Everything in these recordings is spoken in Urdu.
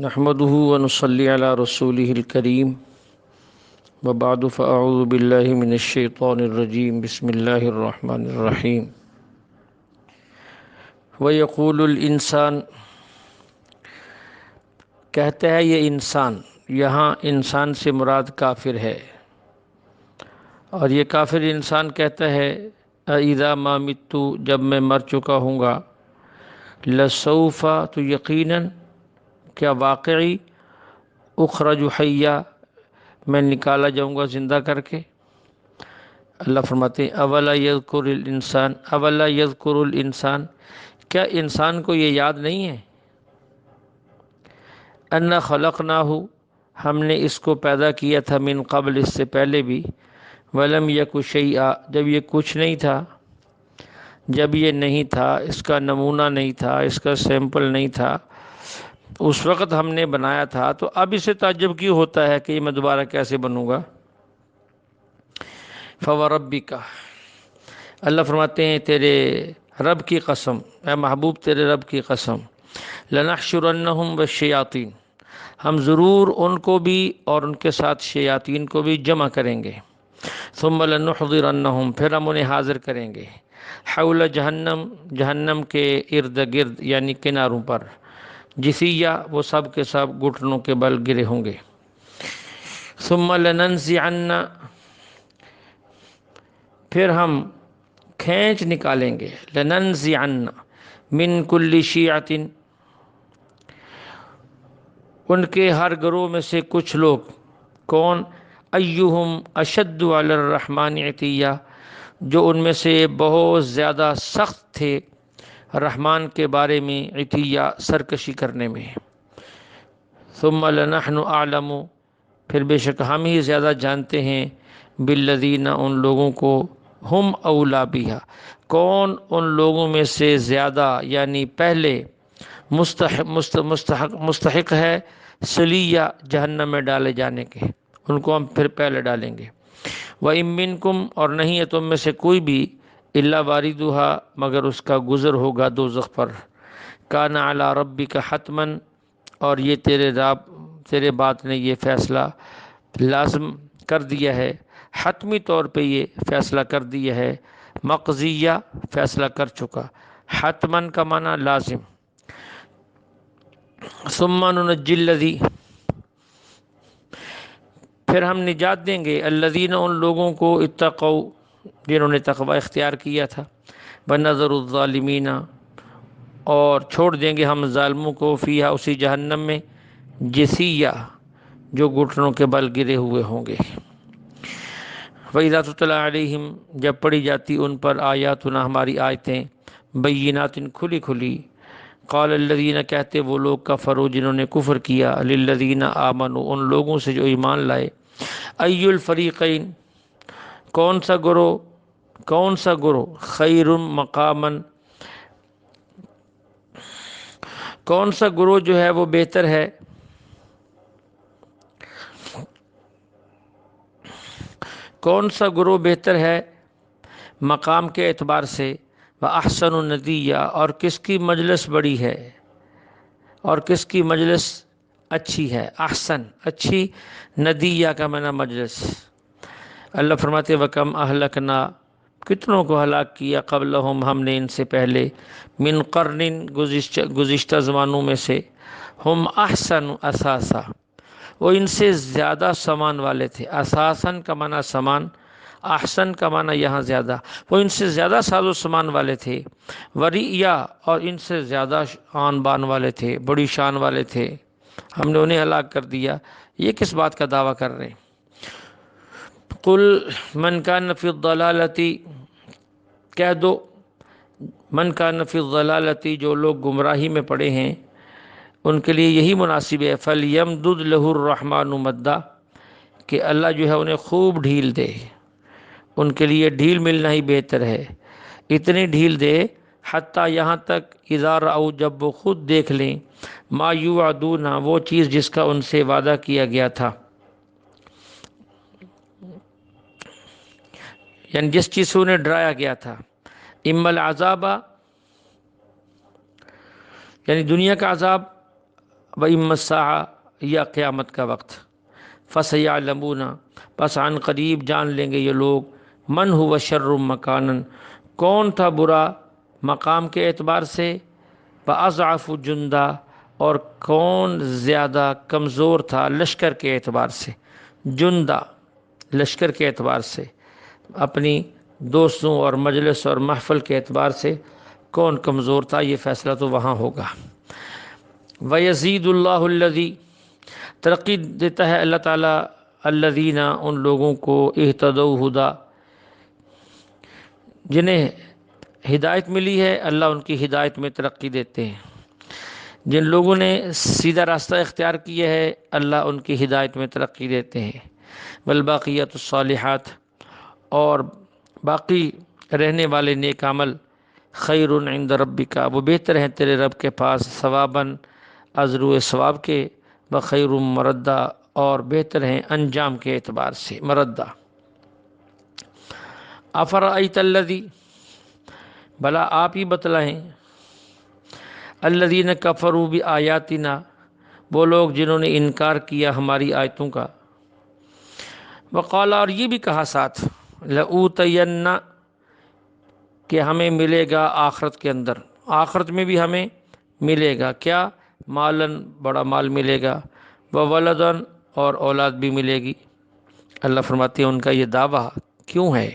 نحمده ونصلي على رسوله الكريم وبعد فأعوذ بالله من الشيطان الرجيم بسم الله الرحمن الرحيم ويقول الانسان کہتا ہے یہ انسان، یہاں انسان سے مراد کافر ہے، اور یہ کافر انسان کہتا ہے اذا ما مت، جب میں مر چکا ہوں گا، لسوف، تو یقیناً کیا واقعی، اخرج حیا، میں نکالا جاؤں گا زندہ کر کے۔ اللہ فرماتے ہیں اولا یذکر الانسان، اولا یذکر الانسان، کیا انسان کو یہ یاد نہیں ہے، انا خلقناہ، ہم نے اس کو پیدا کیا تھا، من قبل، اس سے پہلے بھی، ولم یک شیئا، جب یہ کچھ نہیں تھا، جب یہ نہیں تھا، اس کا نمونہ نہیں تھا، اس کا سیمپل نہیں تھا، اس وقت ہم نے بنایا تھا، تو اب اسے تعجب کیوں ہوتا ہے کہ میں دوبارہ کیسے بنوں گا؟ فوربک، اللہ فرماتے ہیں تیرے رب کی قسم، اے محبوب تیرے رب کی قسم، لنحشرنہم والشیاطین، ہم ضرور ان کو بھی اور ان کے ساتھ شیاطین کو بھی جمع کریں گے، ثم لنحضرنہم، پھر ہم انہیں حاضر کریں گے، حول جہنم، جہنم کے ارد گرد، یعنی کناروں پر، جثیا، وہ سب کے سب گھٹنوں کے بل گرے ہوں گے، ثم لننزعن، پھر ہم کھینچ نکالیں گے، لننزعن من کل شیعۃ، ان کے ہر گروہ میں سے کچھ لوگ، کون؟ ایہم اشد علی الرحمن عتیہ، جو ان میں سے بہت زیادہ سخت تھے رحمان کے بارے میں، عتیہ، سرکشی کرنے میں، ثم لنحن اعلم، پھر بے شک ہم ہی زیادہ جانتے ہیں، بالذین، ان لوگوں کو، ہم اولا بہا، کون ان لوگوں میں سے زیادہ، یعنی پہلے مستحق ہے سلیہ، جہنم میں ڈالے جانے کے، ان کو ہم پھر پہلے ڈالیں گے، وَإِن مِّنكُمْ، اور نہیں ہے تم میں سے کوئی بھی، إِلَّا وَارِدُهَا، مگر اس کا گزر ہوگا دوزخ پر، كَانَ عَلَىٰ رَبِّكَ حَتْمًا، اور یہ تیرے بات نے یہ فیصلہ لازم کر دیا ہے، حتمی طور پہ یہ فیصلہ کر دیا ہے، مقضیہ، فیصلہ کر چکا، حتماً کا معنی لازم، ثم ننجی الذی، پھر ہم نجات دیں گے، الذین، ان لوگوں کو، اتقوا، جنہوں نے تقوی اختیار کیا تھا، ونذر الظالمین، اور چھوڑ دیں گے ہم ظالموں کو، فیہا، اسی جہنم میں، جثیہ، جو گھٹنوں کے بل گرے ہوئے ہوں گے، وَإِذَا تُتْلَىٰ عَلَيْهِمْ، جب پڑھی جاتی ان پر آیاتنا، ہماری آیتیں، بینات، کھلی کھلی، قال الذین، کہتے وہ لوگ، کفروا، جنہوں نے کفر کیا، للذین آمنوا، ان لوگوں سے جو ایمان لائے، ای الفریقین، کون سا گروہ، خیر مقاما، کون سا گروہ جو ہے وہ بہتر ہے، کون سا گروہ بہتر ہے مقام کے اعتبار سے، وَأَحْسَنُ نَدِيًّا، اور کس کی مجلس بڑی ہے، اور کس کی مجلس اچھی ہے، احسن، اچھی، ندیہ کا معنی مجلس۔ اللہ فرماتے وَكَمْ أَهْلَكْنَا، کتنوں کو ہلاک کیا، قبلہم، ہم نے ان سے پہلے، من قرن، گزشتہ زمانوں میں سے، ہم احسن اساسا، وہ ان سے زیادہ سامان والے تھے، اساساً کا معنی سامان، احسن کا معنی یہاں زیادہ، وہ ان سے زیادہ ساز و سامان والے تھے، وریا، اور ان سے زیادہ آن بان والے تھے، بڑی شان والے تھے، ہم نے انہیں ہلاک کر دیا۔ یہ کس بات کا دعویٰ کر رہے ہیں؟ قل من کان فی الضلالۃ، کہہ دو، من کان فی الضلالۃ، جو لوگ گمراہی میں پڑے ہیں، ان کے لیے یہی مناسب ہے، فلیمدد لہ الرحمن مدا، کہ اللہ جو ہے انہیں خوب ڈھیل دے، ان کے لیے ڈھیل ملنا ہی بہتر ہے، اتنی ڈھیل دے، حتیٰ، یہاں تک، اذا رأوا، جب وہ خود دیکھ لیں، ما یوعدون، وہ چیز جس کا ان سے وعدہ کیا گیا تھا، یعنی جس چیز سے انہیں ڈرایا گیا تھا، اما العذاب، یعنی دنیا کا عذاب، و اما الساعہ یا قیامت کا وقت، فسیعلمون پس عن قریب جان لیں گے یہ لوگ، من ہوا شر مکانن کون تھا برا مقام کے اعتبار سے، واضعف جندا اور کون زیادہ کمزور تھا لشکر کے اعتبار سے، جندہ لشکر کے اعتبار سے، اپنی دوستوں اور مجلس اور محفل کے اعتبار سے کون کمزور تھا، یہ فیصلہ تو وہاں ہوگا۔ وَيَزِيدُ اللَّهُ الَّذِي ترقی دیتا ہے اللہ تعالیٰ الذین ان لوگوں کو اہتدوا ہدا جنہیں ہدایت ملی ہے، اللہ ان کی ہدایت میں ترقی دیتے ہیں۔ جن لوگوں نے سیدھا راستہ اختیار کیا ہے اللہ ان کی ہدایت میں ترقی دیتے ہیں۔ والباقیات الصالحات اور باقی رہنے والے نیک عمل خیر عند ربک وہ بہتر ہیں تیرے رب کے پاس ثواباً ازرو ثواب کے، بخیر مردہ اور بہتر ہیں انجام کے اعتبار سے مردہ۔ افرأیت الذی بھلا آپ ہی بتلائیں، الذین کفروا بآیاتنا وہ لوگ جنہوں نے انکار کیا ہماری آیتوں کا، وقال اور یہ بھی کہا ساتھ لأوتین کہ ہمیں ملے گا آخرت کے اندر، آخرت میں بھی ہمیں ملے گا کیا، مالن بڑا مال ملے گا، وولدن اور اولاد بھی ملے گی۔ اللہ فرماتے ہیں ان کا یہ دعویٰ کیوں ہے،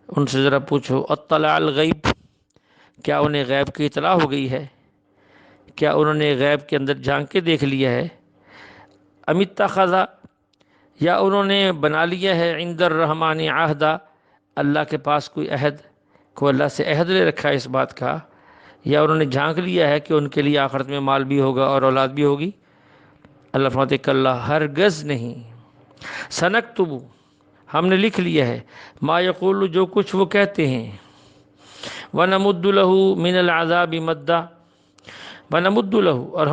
ان سے ذرا پوچھو اطلع الغیب کیا انہیں غیب کی اطلاع ہو گئی ہے، کیا انہوں نے غیب کے اندر جھانک کے دیکھ لیا ہے، ام اتخذ یا انہوں نے بنا لیا ہے عند الرحمن عہدہ اللہ کے پاس کوئی عہد، کو اللہ سے عہد لے رکھا ہے اس بات کا، یا انہوں نے جھانک لیا ہے کہ ان کے لیے آخرت میں مال بھی ہوگا اور اولاد بھی ہوگی۔ اللہ فرماتے کہ اللہ ہرگز نہیں، سنکتب ہم نے لکھ لیا ہے، ما یقول جو کچھ وہ کہتے ہیں، وَنَمُدُّ لَهُ مِنَ الْعَذَابِ مَدًّا وَنَمُدُّ لَهُ اور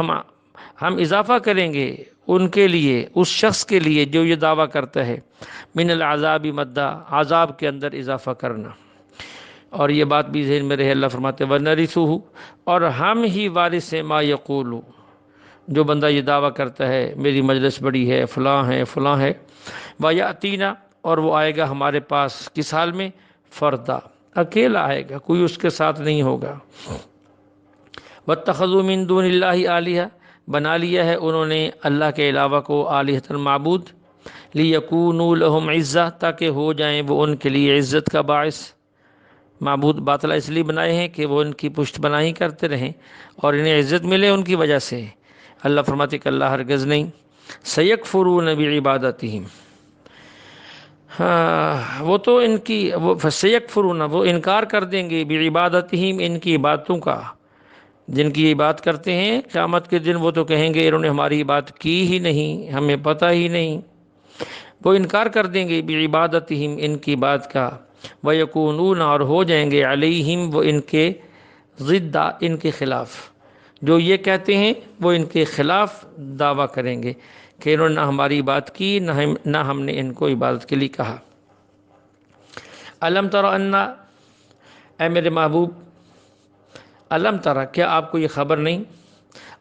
ہم اضافہ کریں گے ان کے لیے، اس شخص کے لیے جو یہ دعویٰ کرتا ہے، من العذاب مدّا عذاب کے اندر اضافہ کرنا۔ اور یہ بات بھی ذہن میں رہے، اللہ فرماتے وَنَرِثُهُ اور ہم ہی وارث ہیں ما یقول جو بندہ یہ دعویٰ کرتا ہے میری مجلس بڑی ہے فلاں ہے فلاں ہے، وَيَأْتِينَا اور وہ آئے گا ہمارے پاس کس حال میں، فردا اکیلا آئے گا، کوئی اس کے ساتھ نہیں ہوگا۔ وَاتَّخَذُوا مِن دُونِ اللَّهِ آلِهَةً بنا لیا ہے انہوں نے اللہ کے علاوہ کو آلہۃ معبود، لِيَكُونُوا لَهُمْ عِزَّةً تاکہ ہو جائیں وہ ان کے لیے عزت کا باعث۔ معبود باطلہ اس لیے بنائے ہیں کہ وہ ان کی پشت بنائی کرتے رہیں اور انہیں عزت ملے ان کی وجہ سے۔ اللہ فرماتے کہ اللہ ہرگز نہیں، سَيَكْفُرُونَ بِعِبَادَتِهِمْ ہاں وہ تو ان کی وہ سَيَكْفُرُونَ وہ انکار کر دیں گے بِعِبَادَتِهِمْ ان کی عبادتوں کا، جن کی عبادت کرتے ہیں قیامت کے دن وہ تو کہیں گے انہوں نے ہماری عبادت کی ہی نہیں، ہمیں پتہ ہی نہیں، وہ انکار کر دیں گے بعبادتہم ان کی بات کا، ویکونون اور ہو جائیں گے علیہم وہ ان کے ضد ان کے خلاف، جو یہ کہتے ہیں وہ ان کے خلاف دعویٰ کریں گے کہ انہوں نے نہ ہماری بات کی نہ ہم نے ان کو عبادت کے لیے کہا۔ الم تر انا اے میرے محبوب، الم ترى کیا آپ کو یہ خبر نہیں،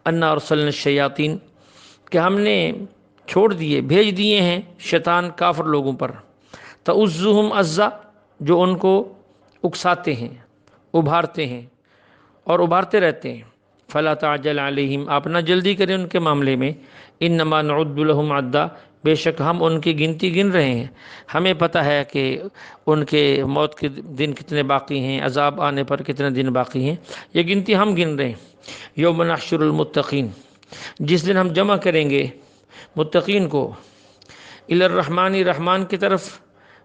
انا ارسلنا الشیاطین کہ ہم نے چھوڑ دیے بھیج دیے ہیں شیطان کافر لوگوں پر، تعزهم عزا جو ان کو اکساتے ہیں ابھارتے ہیں اور ابھارتے رہتے ہیں، فلا تعجل علیہم آپ نہ جلدی کریں ان کے معاملے میں، انما نعد لهم عدا بے شک ہم ان کی گنتی گن رہے ہیں، ہمیں پتہ ہے کہ ان کے موت کے دن کتنے باقی ہیں، عذاب آنے پر کتنے دن باقی ہیں، یہ گنتی ہم گن رہے ہیں۔ یوم نحشر المتقین جس دن ہم جمع کریں گے متقین کو، الی الرحمن رحمان کی طرف،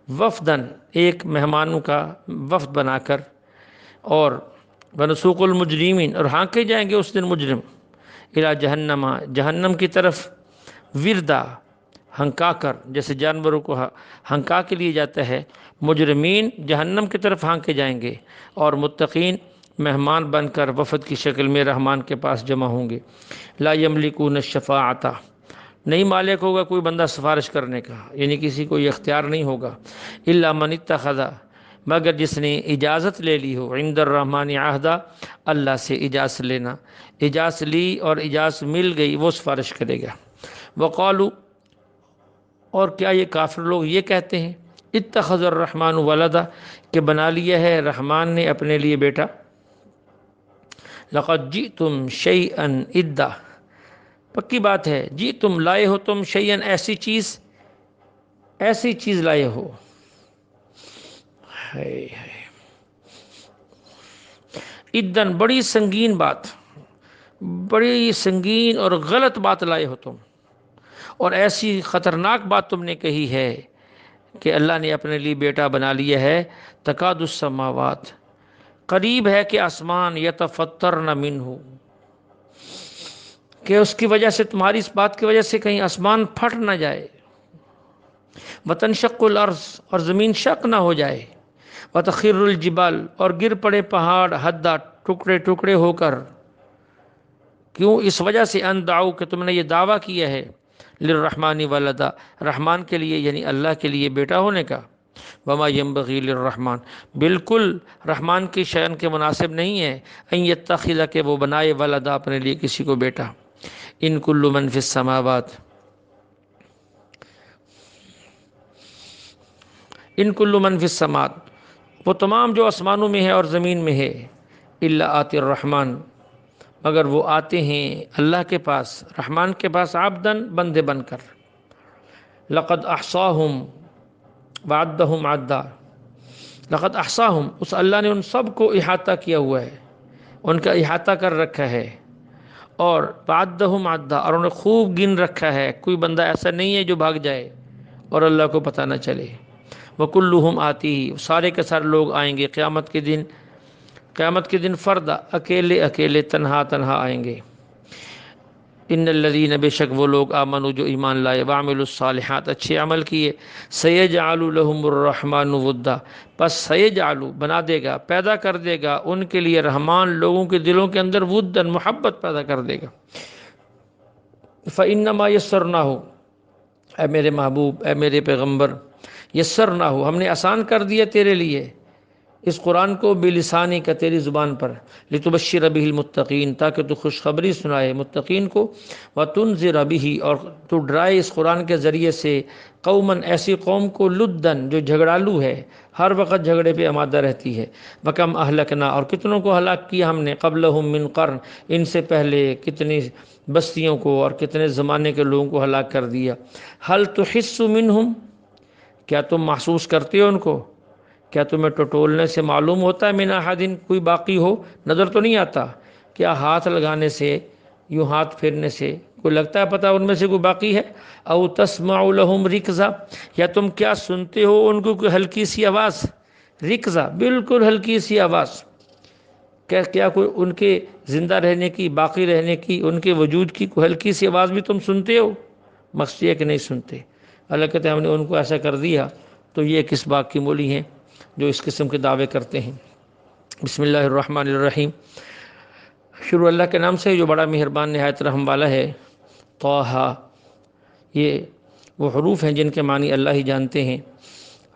وفدن ایک مہمانوں کا وفد بنا کر، اور ونسوق المجرمین اور ہانکے جائیں گے اس دن مجرم، الی جہنم جہنم کی طرف، وردا ہنکا کر، جیسے جانوروں کو ہنکا کے لیے جاتا ہے، مجرمین جہنم کی طرف ہانکے جائیں گے اور متقین مہمان بن کر وفد کی شکل میں رحمان کے پاس جمع ہوں گے۔ لا یملکون الشفاعۃ نہیں مالک ہوگا کوئی بندہ سفارش کرنے کا، یعنی کسی کو یہ اختیار نہیں ہوگا، الا من اتخذ مگر جس نے اجازت لے لی ہو، عند الرحمن عہدہ، اللہ سے اجازت لینا، اجازت لی اور اجازت مل گئی وہ سفارش کرے گا۔ وقالو، اور کیا یہ کافر لوگ یہ کہتے ہیں، اتخذ الرحمن ولدا، کہ بنا لیا ہے رحمان نے اپنے لیے بیٹا۔ لقد جئتم شیئا ادا، پکی بات ہے، جی تم لائے ہو تم شیئن، ایسی چیز لائے ہو، ادن بڑی سنگین بات، بڑی سنگین اور غلط بات لائے ہو تم، اور ایسی خطرناک بات تم نے کہی ہے کہ اللہ نے اپنے لیے بیٹا بنا لیا ہے۔ تکاد السماوات، قریب ہے کہ آسمان، یتفطرن منہ، کہ اس کی وجہ سے، تمہاری اس بات کی وجہ سے کہیں آسمان پھٹ نہ جائے، وتنشق الارض، اور زمین شق نہ ہو جائے، وتخر الجبال، اور گر پڑے پہاڑ، حدا، ٹکڑے ٹکڑے ہو کر، کیوں؟ اس وجہ سے ان دعو، کہ تم نے یہ دعویٰ کیا ہے، للرحمن ولدا، رحمان کے لیے یعنی اللہ کے لیے بیٹا ہونے کا۔ وما ينبغي للرحمن، بالکل رحمان کی شأن کے مناسب نہیں ہے، ان یتخذ، کہ وہ بنائے، ولدا، اپنے لیے کسی کو بیٹا۔ ان کل من فی السماوات، ان کل من فی السماوات، وہ تمام جو آسمانوں میں ہے اور زمین میں ہے، الا آتی الرحمن، مگر وہ آتے ہیں اللہ کے پاس، رحمان کے پاس، عبدن، بندے بن کر۔ لقد احصاہم وعدہم عدا، لقد احصاہم، اس اللہ نے ان سب کو احاطہ کیا ہوا ہے، ان کا احاطہ کر رکھا ہے، اور وعدہم عدا، اور انہیں خوب گن رکھا ہے، کوئی بندہ ایسا نہیں ہے جو بھاگ جائے اور اللہ کو پتہ نہ چلے۔ وکلہم آتی، سارے کے سارے لوگ آئیں گے قیامت کے دن، قیامت کے دن فردا، اکیلے اکیلے، تنہا تنہا آئیں گے۔ ان الذین، بے شک وہ لوگ، آمنوا، جو ایمان لائے، وعملوا الصالحات، اچھے عمل کیے، سیجعل لهم الرحمن ودا، پس سیجعل، بنا دے گا، پیدا کر دے گا ان کے لیے رحمان لوگوں کے دلوں کے اندر، ودن، محبت پیدا کر دے گا۔ فإنما یسرناہ، اے میرے محبوب، اے میرے پیغمبر، یسرناہ، ہم نے آسان کر دیا تیرے لیے اس قرآن کو، بلسانی، کا تیری زبان پر، لتبشر بہ المتقین، تاکہ تو خوشخبری سنائے متقین کو، وتنذر بہ، اور تو ڈرائے اس قرآن کے ذریعے سے، قوماً، ایسی قوم کو، لدن، جو جھگڑالو ہے، ہر وقت جھگڑے پہ آمادہ رہتی ہے، وکم اہلکنا، اور کتنوں کو ہلاک کیا ہم نے، قبلہم من قرن، ان سے پہلے کتنی بستیوں کو اور کتنے زمانے کے لوگوں کو ہلاک کر دیا۔ حل تحس منہم، کیا تم محسوس کرتے ہو ان کو؟ کیا تمہیں ٹٹولنے سے معلوم ہوتا ہے، من احدن، کوئی باقی ہو؟ نظر تو نہیں آتا؟ کیا ہاتھ لگانے سے، یوں ہاتھ پھیرنے سے کوئی لگتا ہے پتہ ان میں سے کوئی باقی ہے؟ او تسمع لہم رکزا، یا تم کیا سنتے ہو ان کو کوئی ہلکی سی آواز؟ رکزا، بالکل ہلکی سی آواز، کیا کوئی ان کے زندہ رہنے کی، باقی رہنے کی، ان کے وجود کی کوئی ہلکی سی آواز بھی تم سنتے ہو؟ مقصد یہ کہ نہیں سنتے۔ اللہ کہتے ہیں ہم نے ان کو ایسا کر دیا، تو یہ کس بات کی مولی ہیں جو اس قسم کے دعوے کرتے ہیں۔ بسم اللہ الرحمن الرحیم، شروع اللہ کے نام سے جو بڑا مہربان نہایت رحم والا ہے۔ طٰہٰ، یہ وہ حروف ہیں جن کے معنی اللہ ہی جانتے ہیں۔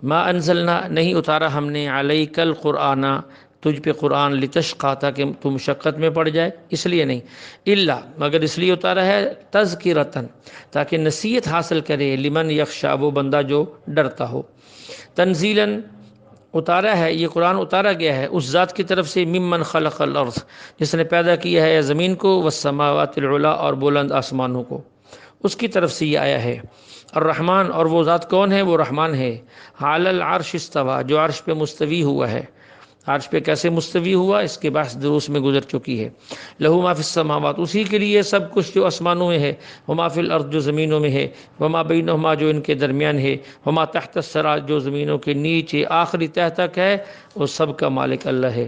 ما انزلنا، نہیں اتارا ہم نے، علیک القرآن، تجھ پہ قرآن، لتشقیٰ، تاکہ تم مشقت میں پڑ جائے، اس لیے نہیں، الا، مگر اس لیے اتارا ہے، تذکرۃً، تاکہ نصیحت حاصل کرے، لمن یخشیٰ، وہ بندہ جو ڈرتا ہو۔ تنزیلاً، اتارا ہے یہ قرآن، اتارا گیا ہے اس ذات کی طرف سے، ممن خلق الارض، جس نے پیدا کیا ہے زمین کو، والسماوات العلی، اور بلند آسمانوں کو، اس کی طرف سے یہ آیا ہے۔ الرحمن، اور وہ ذات کون ہے؟ وہ رحمان ہے۔ علی العرش استویٰ، جو عرش پہ مستوی ہوا ہے۔ عرش پہ کیسے مستوی ہوا، اس کے بحث دروس میں گزر چکی ہے۔ لہو ما فی السماوات، اسی کے لیے سب کچھ جو آسمانوں میں ہے، وما فی الارض، جو زمینوں میں ہے، وما بینہما، جو ان کے درمیان ہے، وما تحت الثریٰ، جو زمینوں کے نیچے آخری تہ تک ہے، وہ سب کا مالک اللہ ہے۔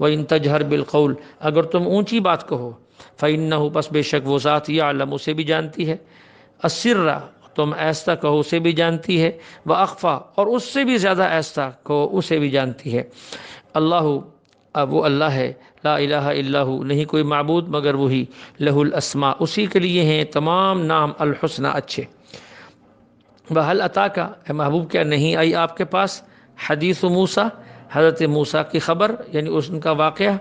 وَإِن تَجْهَرْ بِالْقَوْلِ، اگر تم اونچی بات کہو، فَإِنَّهُ، پس بے شک وہ ذات، یعلم، اسے بھی جانتی ہے، السر، تم ایستا کہو اسے بھی جانتی ہے، وَأَخْفَى، اور اس سے بھی زیادہ ایستا کہو اسے بھی جانتی ہے۔ اللہ، اب وہ اللہ ہے، لا الہ الا ہو، نہیں کوئی معبود مگر وہی، لہ الاسماء، اسی کے لیے ہیں تمام نام، الحسنى، اچھے۔ وَهَلْ أَتَاكَ، اے محبوب کیا نہیں آئی آپ کے پاس، حدیث موسیٰ، حضرت موسیٰ کی خبر یعنی اس کا واقعہ،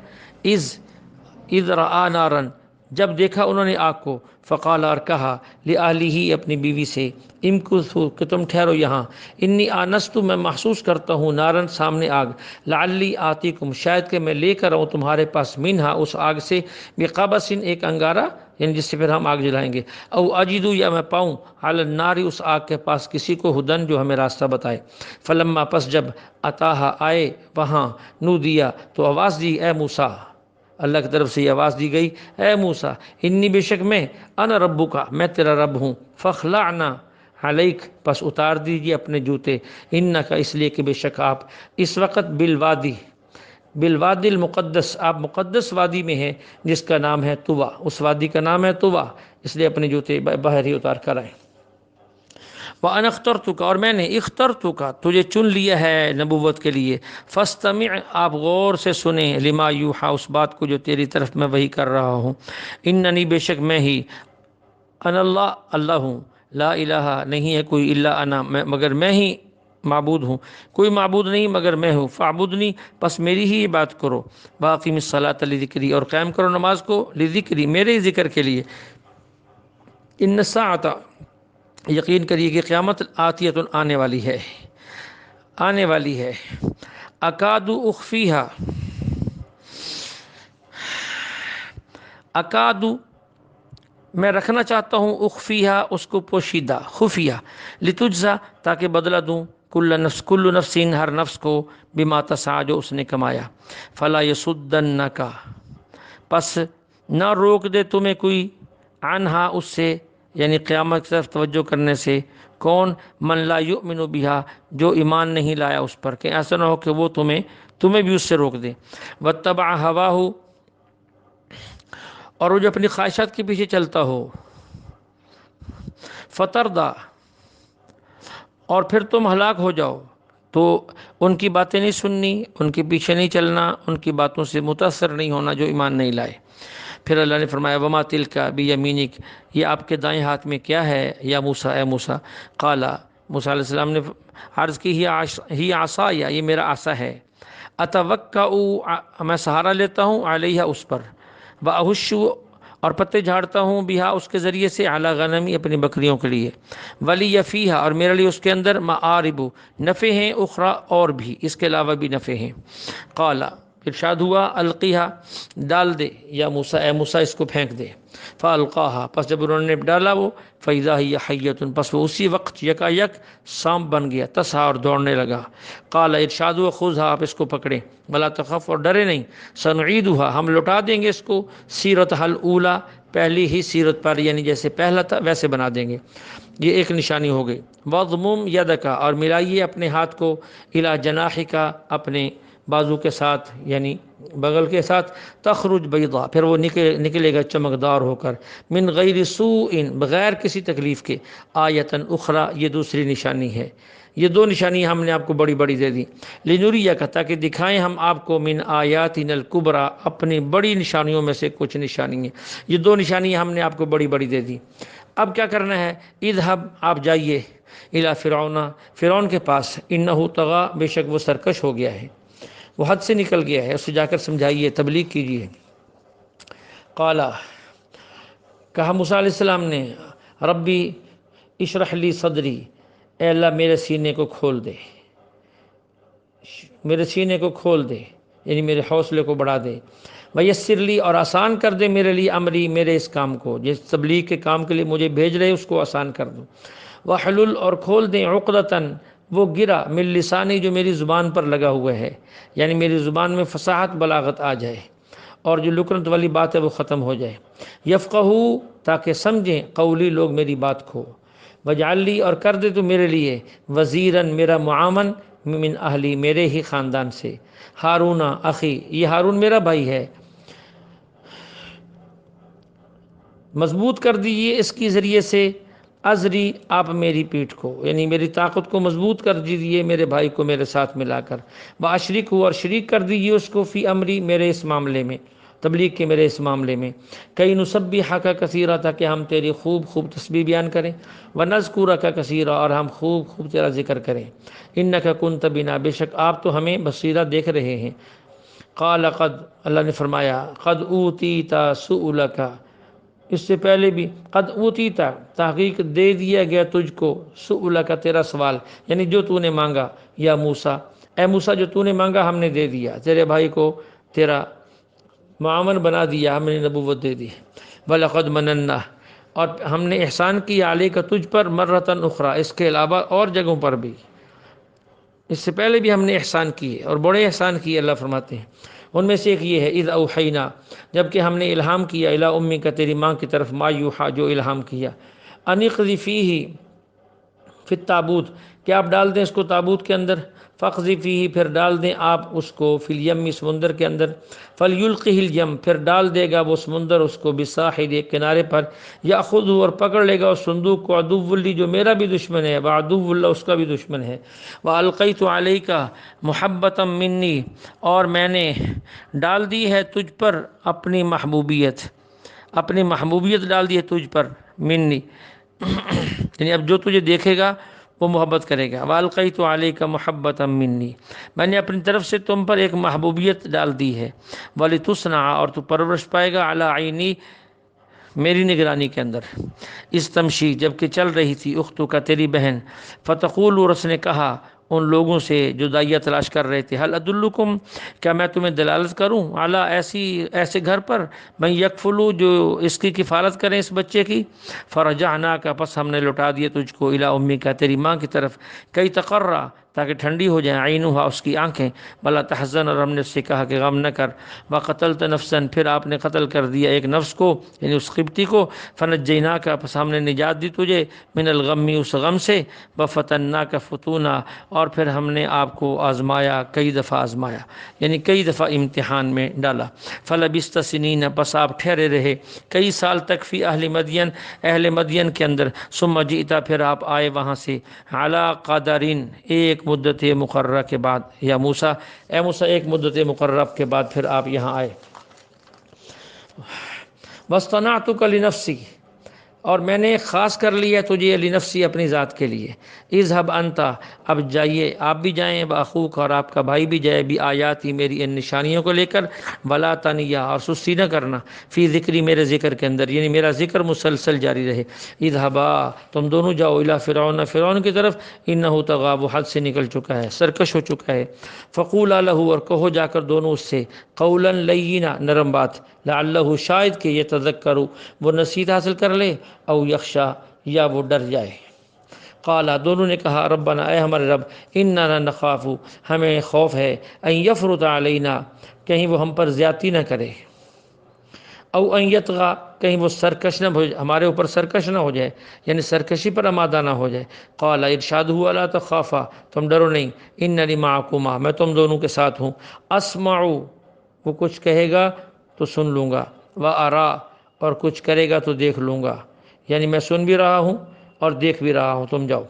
اذ رآ نارن جب دیکھا انہوں نے آگ کو، فقال اور کہا لأہلہ اپنی بیوی سے، امکثوا کہ تم ٹھہرو یہاں، انی آنست میں محسوس کرتا ہوں، نارن سامنے آگ، لعلی آتیکم شاید کہ میں لے کر آؤں تمہارے پاس، منہا اس آگ سے، بقبس ایک انگارہ یعنی جس سے پھر ہم آگ جلائیں گے، او اجدو یا میں پاؤں، علی النار اس آگ کے پاس کسی کو، ہدن جو ہمیں راستہ بتائے، فلما پس جب اتاہا آئے وہاں، نودیا تو آواز دی، اے موسیٰ، اللہ کی طرف سے یہ آواز دی گئی، اے موسیٰ انی بے شک میں، انا ربک میں تیرا رب ہوں، فاخلعنا علیک پس اتار دیجیے اپنے جوتے، انکا اس لیے کہ بے شک آپ اس وقت بالوادی المقدس آپ مقدس وادی میں ہیں جس کا نام ہے طویٰ، اس وادی کا نام ہے طویٰ، اس لیے اپنے جوتے باہر ہی اتار کر آئیں۔ وَأَنَا اخْتَرْتُكَ اور میں نے اخترتُكَ تجھے چن لیا ہے نبوت کے لیے، فاستمع آپ غور سے سنیں، لما یوحیٰ اس بات کو جو تیری طرف میں وحی کر رہا ہوں، اننی بے شک میں ہی، انا اللہ ہوں، لا الہ نہیں ہے کوئی الا انا مگر میں ہی معبود ہوں، کوئی معبود نہیں مگر میں ہوں، فاعبدنی پس میری ہی بات کرو، واقیم الصلاۃ لذکری اور قائم کرو نماز کو، لذکری میرے ہی ذکر کے لیے، ان الساعۃ یقین کریے کہ قیامت آتیۃ آنے والی ہے، اکاد اخفیہا اکاد میں رکھنا چاہتا ہوں، اخفیہا اس کو پوشیدہ، خفیہ، لتجزا تاکہ بدلہ دوں، کل نفس ہر نفس کو، بما تسعی جو اس نے کمایا، فلا یصدنک پس نہ روک دے تمہیں کوئی، عنہا اس سے یعنی قیامت کی طرف توجہ کرنے سے، کون، من لا یؤمن بہا جو ایمان نہیں لایا اس پر، کہ ایسا نہ ہو کہ وہ تمہیں بھی اس سے روک دے، واتبع ہواہ اور وہ جو اپنی خواہشات کے پیچھے چلتا ہو، فتردا اور پھر تم ہلاک ہو جاؤ، تو ان کی باتیں نہیں سننی، ان کے پیچھے نہیں چلنا، ان کی باتوں سے متاثر نہیں ہونا جو ایمان نہیں لائے۔ پھر اللہ نے فرمایا، وما تلک بیمینک یہ آپ کے دائیں ہاتھ میں کیا ہے، یا موسیٰ اے موسیٰ، قال موسیٰ علیہ السلام نے عرض کی، ہی عصایا یہ میرا عصا ہے، اتوکأ میں سہارا لیتا ہوں، علیہ اس پر، واہش اور پتے جھاڑتا ہوں، بہا اس کے ذریعے سے، علی غنمی اپنی بکریوں کے لیے، ولی فیہا اور میرے لیے اس کے اندر، معارب نفع ہیں، اخرى اور بھی اس کے علاوہ بھی نفع ہیں، قال ارشاد ہوا، القیہا ڈال دے، یا موسیٰ اے موسیٰ اس کو پھینک دے، فالقاہا پس جب انہوں نے ڈالا وہ، فاذا ہی حیۃ پس وہ اسی وقت یکا یک سانپ بن گیا، تسعی اور دوڑنے لگا، قال ارشاد ہوا، خذھا آپ اس کو پکڑیں، ولا تخف اور ڈرے نہیں، سنعیدھا ہم لوٹا دیں گے اس کو، سیرتھا الاولی پہلی ہی سیرت پر یعنی جیسے پہلا تھا ویسے بنا دیں گے، یہ ایک نشانی ہو گئی، وضمم یدکا اور ملائیے اپنے ہاتھ کو، الی جناحکا اپنے بازو کے ساتھ یعنی بغل کے ساتھ، تخرج بیضاء پھر وہ نکلے گا چمکدار ہو کر، من غیر سوء بغیر کسی تکلیف کے، آیتن اخری یہ دوسری نشانی ہے، یہ دو نشانی ہم نے آپ کو بڑی بڑی دے دی، لنریک تاکہ دکھائیں ہم آپ کو، من آیاتنا الکبریٰ اپنی بڑی نشانیوں میں سے کچھ نشانی ہیں، یہ دو نشانی ہم نے آپ کو بڑی بڑی دے دی۔ اب کیا کرنا ہے، اذهب آپ جائیے، الی فرعون کے پاس، انہ طغیٰ بے شک وہ سرکش ہو گیا ہے، وہ حد سے نکل گیا ہے، اسے جا کر سمجھائیے، تبلیغ کیجیے۔ قال کہا موسیٰ علیہ السلام نے، ربی اشرح لی صدری اے اللہ میرے سینے کو کھول دے، میرے سینے کو کھول دے یعنی میرے حوصلے کو بڑھا دے، ویسر لی اور آسان کر دے میرے لیے، امری میرے اس کام کو، جس تبلیغ کے کام کے لیے مجھے بھیج رہے اس کو آسان کر دو، وحلل اور کھول دیں، عقدتاً وہ گرا، من لسانی جو میری زبان پر لگا ہوا ہے، یعنی میری زبان میں فصاحت بلاغت آ جائے اور جو لکنت والی بات ہے وہ ختم ہو جائے، یفقہو تاکہ سمجھیں، قولی لوگ میری بات کو، وجعل لی اور کر دے تو میرے لیے، وزیراً میرا معاون، من اہلی میرے ہی خاندان سے، ہارون اخی یہ ہارون میرا بھائی ہے، مضبوط کر دیجیے اس کی ذریعے سے، ازری آپ میری پیٹھ کو یعنی میری طاقت کو مضبوط کر دیجیے میرے بھائی کو میرے ساتھ ملا کر، باشرک ہو اور شریک کر دیجیے اس کو، فی امری میرے اس معاملے میں، تبلیغ کے میرے اس معاملے میں، کئی نسبحک کثیرا، تاکہ ہم تیری خوب خوب تسبیح بیان کریں، ونذکرک کثیرا، اور ہم خوب خوب تیرا ذکر کریں، انک کنت بنا، بے شک آپ تو ہمیں بصیرہ دیکھ رہے ہیں۔ قال قد، اللہ نے فرمایا قد اوتیت سؤلک، اس سے پہلے بھی قد اوتیت، تحقیق دے دیا گیا تجھ کو، سؤلک تیرا سوال، یعنی جو تو نے مانگا، یا موسیٰ، اے موسیٰ جو تو نے مانگا ہم نے دے دیا، تیرے بھائی کو تیرا معاون بنا دیا، ہم نے نبوت دے دی۔ وَلَقَدْ مَنَنَّا، اور ہم نے احسان کیا، علیک تجھ پر، مرتن اخری، اس کے علاوہ اور جگہوں پر بھی، اس سے پہلے بھی ہم نے احسان کیے اور بڑے احسان کیے، اللہ فرماتے ہیں۔ ان میں سے ایک یہ ہے، اذ اوحینا، جب کہ ہم نے الہام کیا، الی امیک، تیری ماں کی طرف، ما یوحا، جو الہام کیا، ان اقذفیہ فی التابوت، کہ آپ ڈال دیں اس کو تابوت کے اندر، فاقذفیہ، پھر ڈال دیں آپ اس کو، فی الیم، سمندر کے اندر، فلیلقہ الیم، پھر ڈال دے گا وہ سمندر اس کو، بالساحل، ایک کنارے پر، یاخذہ، اور پکڑ لے گا اس صندوق کو، عدو لی، جو میرا بھی دشمن ہے، وعدو اللہ، اس کا بھی دشمن ہے، والقیت علیک محبتا منی، اور میں نے ڈال دی ہے تجھ پر اپنی محبوبیت، اپنی محبوبیت ڈال دی ہے تجھ پر، منی یعنی اب جو تجھے دیکھے گا وہ محبت کرے گا، والقیت علیک محبتا منی، میں نے اپنی طرف سے تم پر ایک محبوبیت ڈال دی ہے، ولتصنع، اور تو پرورش پائے گا، علی عینی، میری نگرانی کے اندر، اس تمشی، جب کہ چل رہی تھی، اختو کا، تیری بہن، فتقول، اور اس نے کہا ان لوگوں سے جو داعیہ تلاش کر رہے تھے، حل ادلکم، کیا میں تمہیں دلالت کروں، اعلیٰ، ایسے گھر پر، میں یکفلو، جو اس کی کفالت کریں اس بچے کی، فرجعناک، پس ہم نے لوٹا دیے تجھ کو، الی امیک، تیری ماں کی طرف، کئی تقرّا، تاکہ ٹھنڈی ہو جائیں، عینھا، اس کی آنکھیں، بلا تحزن، اور ہم نے اس سے کہا کہ غم نہ کر، وقتلت نفسا، پھر آپ نے قتل کر دیا ایک نفس کو، یعنی اس قبطی کو، فنجیناک، پس ہم نے نجات دی تجھے، من الغم، اس غم سے، وفتناک فتونا، اور پھر ہم نے آپ کو آزمایا، کئی دفعہ آزمایا، یعنی کئی دفعہ امتحان میں ڈالا، فلبثت سنین، پس آپ ٹھہرے رہے کئی سال تک، فی اہل مدین، اہل مدین کے اندر، ثم جئت، پھر آپ آئے وہاں سے، علی قدرین، ایک مدت مقررہ کے بعد، یا موسیٰ، اے موسیٰ، ایک مدت مقررہ کے بعد پھر آپ یہاں آئے، واصطنعتک لنفسی، اور میں نے خاص کر لیا تجھے، لنفسی، اپنی ذات کے لیے، اذهب انت، اب جائیے، آپ بھی جائیں، باخوک، اور آپ کا بھائی بھی جائے، بھی آیاتی، میری ان نشانیوں کو لے کر، ولا تنیا، اور سستی نہ کرنا، فی ذکری، میرے ذکر کے اندر، یعنی میرا ذکر مسلسل جاری رہے، اذهبا، تم دونوں جاؤ، الی فرعون، فرعون کی طرف، انہ طغی، وہ حد سے نکل چکا ہے، سرکش ہو چکا ہے، فقولا لہ، اور کہو جا کر دونوں اس سے، قولا لینا، نرم بات، لعلہ، شاید کہ یتذکر، وہ نصیحت حاصل کر لے، او یخشا، یا وہ ڈر جائے۔ قالا، دونوں نے کہا، ربنا، اے ہمارے رب، اننا نخاف، ہمیں خوف ہے، ان یفرط علینا، کہیں وہ ہم پر زیادتی نہ کرے، او ان یطغی، کہیں وہ سرکش نہ ہو، ہمارے اوپر سرکش نہ ہو جائے، یعنی سرکشی پر آمادہ نہ ہو جائے۔ قال، ارشاد ہوا، لا تخافا، تم ڈرو نہیں، اننی معکما، میں تم دونوں کے ساتھ ہوں، اسمع، وہ کچھ کہے گا تو سن لوں گا، وارا، اور کچھ کرے گا تو دیکھ لوں گا، یعنی میں سن بھی رہا ہوں اور دیکھ بھی رہا ہوں، تم جاؤ۔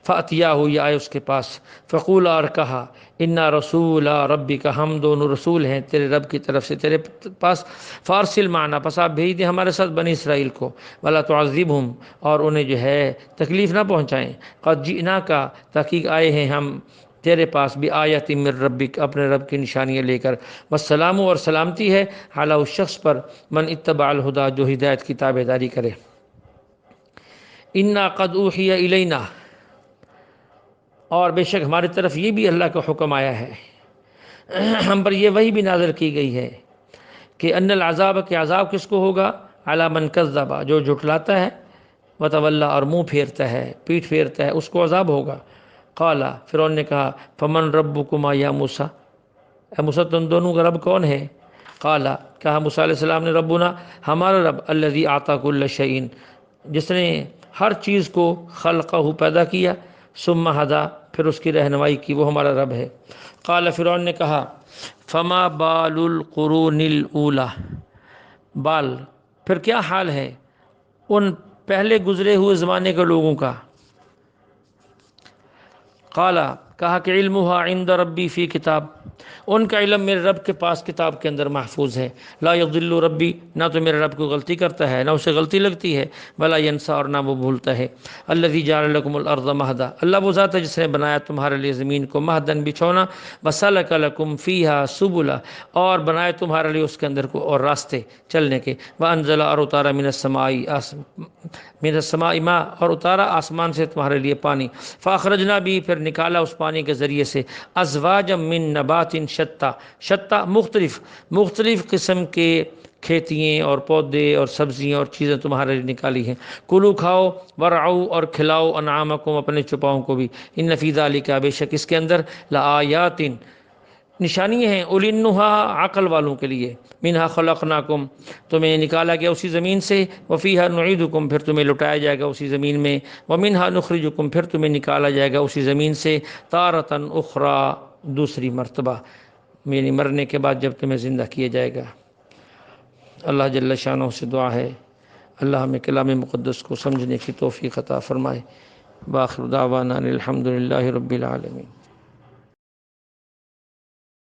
فاتیاہ، یہ آئے اس کے پاس، فقولا، اور کہا، انا رسول ربک، ہم دونوں رسول ہیں تیرے رب کی طرف سے تیرے پاس، فارسل معنا، پس آپ بھیج دیں ہمارے ساتھ بنی اسرائیل کو، ولا تعذبہم، اور انہیں جو ہے تکلیف نہ پہنچائیں، قد جئناک، تحقیق آئے ہیں ہم تیرے پاس، بآیۃ من ربک، اپنے رب کی نشانیاں لے کر، والسلام، اور سلامتی ہے، علی اس شخص پر، من اتبع الہدی، جو ہدایت کی تابع داری کرے۔ انا قد اوحی الینا، اور بے شک ہماری طرف یہ بھی اللہ کا حکم آیا ہے، ہم پر یہ وحی بھی نازل کی گئی ہے، کہ ان العذاب، کہ عذاب کس کو ہوگا، علی من کذب، جو جھٹلاتا ہے، وتولی، اور منہ پھیرتا ہے، پیٹھ پھیرتا ہے، اس کو عذاب ہوگا۔ قال، فرعون نے کہا، فمن ربکما یا موسیٰ، اے موسیٰ، تم دونوں کا رب کون ہے؟ قال، کہا موسیٰ علیہ السلام نے، ربنا، ہمارا رب، الذی اعطی کل شیء، جس نے ہر چیز کو، خلقہ، پیدا کیا، ثم ہدی، پھر اس کی رہنمائی کی، وہ ہمارا رب ہے۔ قال، فرعون نے کہا، فما بال القرون الاولی، بال، پھر کیا حال ہے ان پہلے گزرے ہوئے زمانے کے لوگوں کا۔ قال، کہا کہ علمها عند ربی فی کتاب، ان کا علم میرے رب کے پاس کتاب کے اندر محفوظ ہے۔ لا یضل ربی، نہ تو میرے رب کو غلطی کرتا ہے، نہ اسے غلطی لگتی ہے، ولا ینسا، اور نہ وہ بھولتا ہے۔ الذی جعل لکم الارض مہدا، اللہ وہ ذات ہے جس نے بنایا تمہارے لیے زمین کو مہدن، بچھونا، وسلک لکم فیہا سبلا، اور بنائے تمہارے لیے اس کے اندر کو اور راستے چلنے کے، وانزل، اور اتارا، من السماء ماء، اور اتارا آسمان سے تمہارے لیے پانی، فاخرجنا بھی، پھر نکالا اس پانی کے ذریعے سے، ازواجا من نبات شتیٰ، شتیٰ مختلف قسم کے کھیتیاں اور پودے اور سبزیاں اور چیزیں تمہارے لیے نکالی ہیں، کلو، کھاؤ، ورعو، اور کھلاؤ، انعامکم، اپنے چپاؤں کو بھی، ان فی ذالک، بے شک اس کے اندر، لآیات، نشانیاں ہیں، اولی النہا، عقل والوں کے لیے، منہا خلقناکم، تمہیں نکالا گیا اسی زمین سے، وفیہا نعیدکم، پھر تمہیں لٹایا جائے گا اسی زمین میں، ومنہا نخرجکم، پھر تمہیں نکالا جائے گا اسی زمین سے، تارۃ اخری، دوسری مرتبہ، یعنی مرنے کے بعد جب تمہیں زندہ کیا جائے گا۔ اللہ جل شانہ سے دعا ہے اللہ ہمیں کلام مقدس کو سمجھنے کی توفیق عطا فرمائے۔ بآخر دعوانا الحمدللہ رب العالمین۔